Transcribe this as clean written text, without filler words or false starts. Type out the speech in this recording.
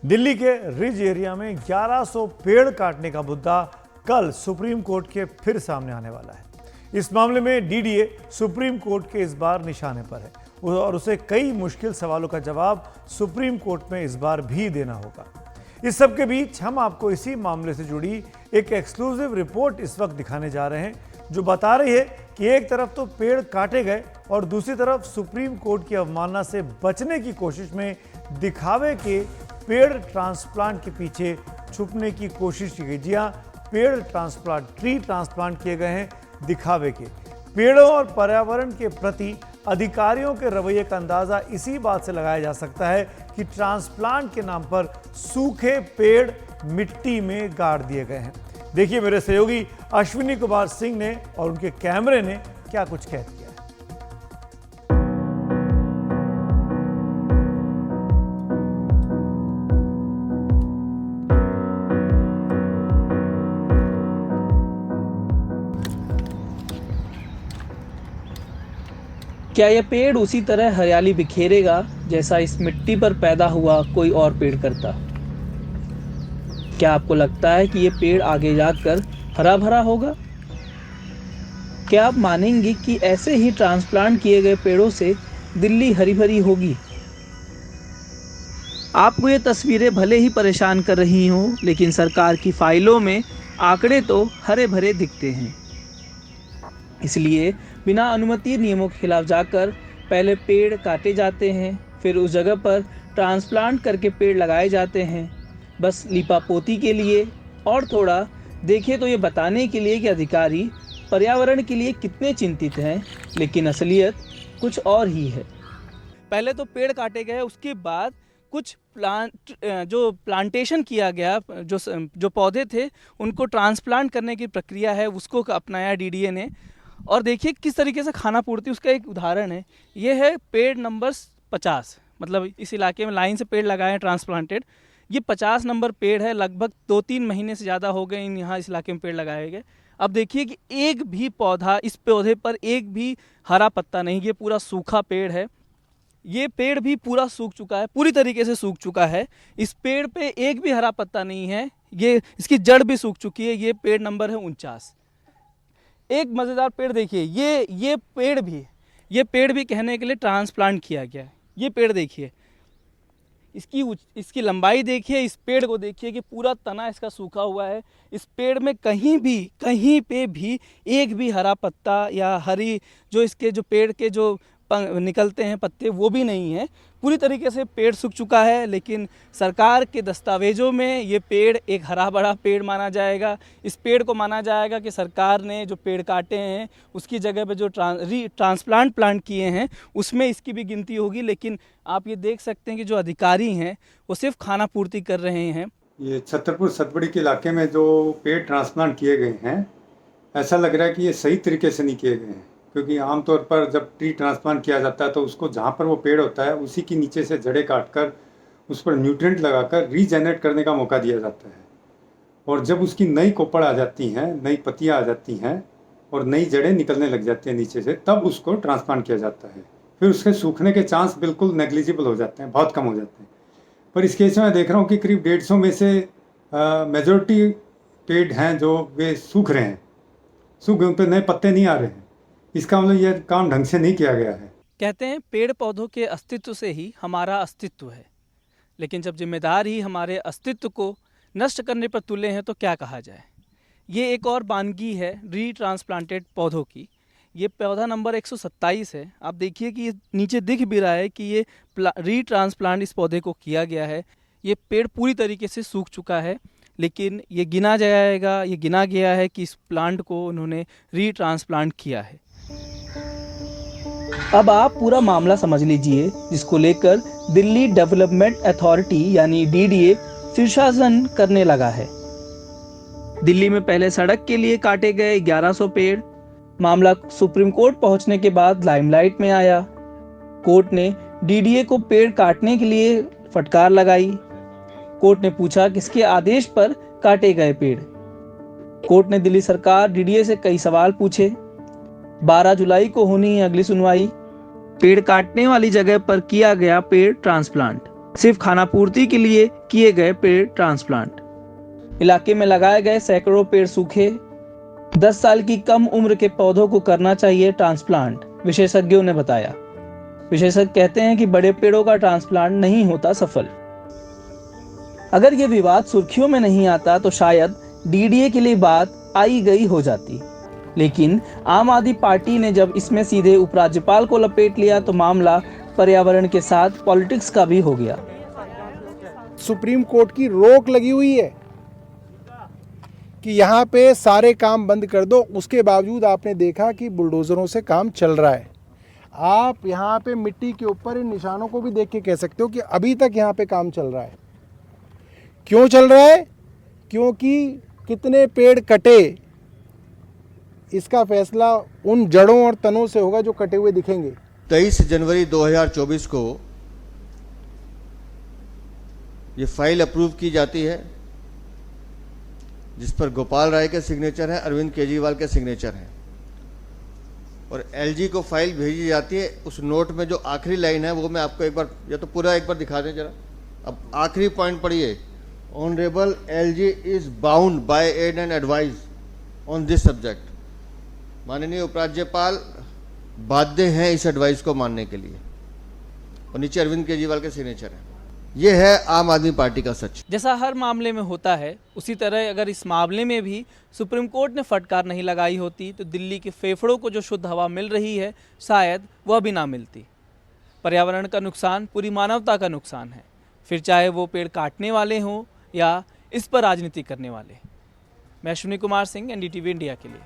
दिल्ली के ridge area में 1100 पेड़ काटने का मुद्दा कल सुप्रीम कोर्ट के फिर सामने आने वाला है। इस मामले में डीडीए सुप्रीम कोर्ट के इस बार निशाने पर है और उसे कई मुश्किल सवालों का जवाब सुप्रीम कोर्ट में इस बार भी देना होगा। इस सब के बीच हम आपको इसी मामले से जुड़ी एक एक्सक्लूसिव रिपोर्ट इस वक्त दिखाने जा रहे हैं, जो बता रही है कि एक तरफ तो पेड़ काटे गए और दूसरी तरफ सुप्रीम कोर्ट की अवमानना से बचने की कोशिश में दिखावे के पेड़ ट्रांसप्लांट के पीछे छुपने की कोशिश की गई। जी हाँ, पेड़ ट्रांसप्लांट, ट्री ट्रांसप्लांट किए गए हैं दिखावे के। पेड़ों और पर्यावरण के प्रति अधिकारियों के रवैये का अंदाजा इसी बात से लगाया जा सकता है कि ट्रांसप्लांट के नाम पर सूखे पेड़ मिट्टी में गाड़ दिए गए हैं। देखिए मेरे सहयोगी अश्विनी कुमार सिंह ने और उनके कैमरे ने क्या कुछ कह दिया। क्या यह पेड़ उसी तरह हरियाली बिखेरेगा जैसा इस मिट्टी पर पैदा हुआ कोई और पेड़ करता? क्या आपको लगता है कि यह पेड़ आगे जाकर हरा भरा होगा? क्या आप मानेंगे कि ऐसे ही ट्रांसप्लांट किए गए पेड़ों से दिल्ली हरी भरी होगी? आपको ये तस्वीरें भले ही परेशान कर रही हों, लेकिन सरकार की फाइलों में आंकड़े तो हरे भरे दिखते हैं। इसलिए बिना अनुमति नियमों के खिलाफ जाकर पहले पेड़ काटे जाते हैं, फिर उस जगह पर ट्रांसप्लांट करके पेड़ लगाए जाते हैं, बस लिपापोती के लिए और थोड़ा देखें तो ये बताने के लिए कि अधिकारी पर्यावरण के लिए कितने चिंतित हैं, लेकिन असलियत कुछ और ही है। पहले तो पेड़ काटे गए, उसके बाद कुछ प्लांटेशन किया गया, जो पौधे थे उनको ट्रांसप्लांट करने की प्रक्रिया है उसको अपनाया डीडीए ने। और देखिए किस तरीके से खाना पूर्ति, उसका एक उदाहरण है। ये है पेड़ नंबर 50, मतलब इस इलाके में लाइन से पेड़ लगाए हैं ट्रांसप्लांटेड। ये 50 नंबर पेड़ है। लगभग 2-3 महीने से ज़्यादा हो गए यहाँ इस इलाके में पेड़ लगाए गए। अब देखिए कि एक भी पौधा, इस पौधे पर एक भी हरा पत्ता नहीं, ये पूरा सूखा पेड़ है। ये पेड़ भी पूरा सूख चुका है, पूरी तरीके से सूख चुका है। इस पेड़ पे एक भी हरा पत्ता नहीं है, ये इसकी जड़ भी सूख चुकी है। ये पेड़ नंबर है 49। एक मज़ेदार पेड़ देखिए, ये पेड़ भी कहने के लिए ट्रांसप्लांट किया गया है। ये पेड़ देखिए, इसकी लंबाई देखिए, इस पेड़ को देखिए कि पूरा तना इसका सूखा हुआ है। इस पेड़ में कहीं पे भी एक भी हरा पत्ता या हरी जो इसके जो पेड़ के जो निकलते हैं पत्ते, वो भी नहीं है। पूरी तरीके से पेड़ सूख चुका है, लेकिन सरकार के दस्तावेजों में ये पेड़ एक हरा भरा पेड़ माना जाएगा। इस पेड़ को माना जाएगा कि सरकार ने जो पेड़ काटे हैं उसकी जगह पे जो ट्रांसप्लांट प्लांट किए हैं उसमें इसकी भी गिनती होगी। लेकिन आप ये देख सकते हैं कि जो अधिकारी हैं वो सिर्फ खाना पूर्ति कर रहे हैं। ये छतरपुर सतबड़ी के इलाके में जो पेड़ ट्रांसप्लांट किए गए हैं, ऐसा लग रहा है कि ये सही तरीके से नहीं किए गए हैं, क्योंकि आमतौर पर जब ट्री ट्रांसप्लांट किया जाता है तो उसको जहाँ पर वो पेड़ होता है उसी के नीचे से जड़ें काटकर उस पर न्यूट्रिएंट लगाकर रीजेनरेट करने का मौका दिया जाता है। और जब उसकी नई कोपड़ आ जाती हैं, नई पत्तियाँ आ जाती हैं और नई जड़ें निकलने लग जाती हैं नीचे से, तब उसको ट्रांसप्लांट किया जाता है। फिर उसके सूखने के चांस बिल्कुल नेग्लिजिबल हो जाते हैं, बहुत कम हो जाते हैं। पर इस केस में मैं देख रहा हूँ कि करीब 150 में से मेजॉरिटी पेड़ हैं जो वे सूख रहे हैं, सूख गए, उन पर नए पत्ते नहीं आ रहे हैं। इसका मतलब यह काम ढंग से नहीं किया गया है। कहते हैं पेड़ पौधों के अस्तित्व से ही हमारा अस्तित्व है, लेकिन जब जिम्मेदार ही हमारे अस्तित्व को नष्ट करने पर तुले हैं तो क्या कहा जाए। ये एक और वानगी है री ट्रांसप्लांटेड पौधों की। ये पौधा नंबर 127 है। आप देखिए कि ये नीचे दिख भी रहा है कि ये री ट्रांसप्लांट इस पौधे को किया गया है। ये पेड़ पूरी तरीके से सूख चुका है, लेकिन ये गिना गया है कि इस प्लांट को उन्होंने री ट्रांसप्लांट किया है। अब आप पूरा मामला समझ लीजिए, जिसको लेकर दिल्ली डेवलपमेंट अथॉरिटी यानी डीडीए शीर्षासन करने लगा है। दिल्ली में पहले सड़क के लिए काटे गए 1100 पेड़। मामला सुप्रीम कोर्ट पहुंचने के बाद लाइमलाइट में आया। कोर्ट ने डीडीए को पेड़ काटने के लिए फटकार लगाई। कोर्ट ने पूछा किसके आदेश पर काटे गए पेड़। कोर्ट ने दिल्ली सरकार डीडीए से कई सवाल पूछे। 12 जुलाई को होनी है अगली सुनवाई। पेड़ काटने वाली जगह पर किया गया पेड़ ट्रांसप्लांट। सिर्फ खानापूर्ति के लिए किए गए पेड़ ट्रांसप्लांट। इलाके में लगाए गए सैकड़ों पेड़ सूखे। 10 साल की कम उम्र के पौधों को करना चाहिए ट्रांसप्लांट, विशेषज्ञों ने बताया। विशेषज्ञ कहते हैं कि बड़े पेड़ों का ट्रांसप्लांट नहीं होता सफल। अगर ये विवाद सुर्खियों में नहीं आता तो शायद डीडीए के लिए बात आई गई हो जाती, लेकिन आम आदमी पार्टी ने जब इसमें सीधे उपराज्यपाल को लपेट लिया तो मामला पर्यावरण के साथ पॉलिटिक्स का भी हो गया। सुप्रीम कोर्ट की रोक लगी हुई है कि यहाँ पे सारे काम बंद कर दो, उसके बावजूद आपने देखा कि बुलडोजरों से काम चल रहा है। आप यहाँ पे मिट्टी के ऊपर इन निशानों को भी देख के कह सकते हो कि अभी तक यहाँ पे काम चल रहा है। क्यों चल रहा है? क्योंकि कितने पेड़ कटे, इसका फैसला उन जड़ों और तनों से होगा जो कटे हुए दिखेंगे। 23 जनवरी 2024 को ये फाइल अप्रूव की जाती है, जिस पर गोपाल राय के सिग्नेचर है, अरविंद केजरीवाल के सिग्नेचर हैं, और एलजी को फाइल भेजी जाती है। उस नोट में जो आखिरी लाइन है वो मैं आपको एक बार या तो पूरा एक बार दिखा दें जरा। अब आखिरी पॉइंट पढ़िए, honourable LG is bound by add and advice on this subject. माननीय उपराज्यपाल बाध्य हैं इस एडवाइस को मानने के लिए, और नीचे अरविंद केजरीवाल के सिग्नेचर है। ये है आम आदमी पार्टी का सच। जैसा हर मामले में होता है, उसी तरह अगर इस मामले में भी सुप्रीम कोर्ट ने फटकार नहीं लगाई होती तो दिल्ली के फेफड़ों को जो शुद्ध हवा मिल रही है शायद वह भी ना मिलती। पर्यावरण का नुकसान पूरी मानवता का नुकसान है, फिर चाहे वो पेड़ काटने वाले हों या इस पर राजनीति करने वाले। मैं अश्विनी कुमार सिंह, एनडीटीवी इंडिया के लिए।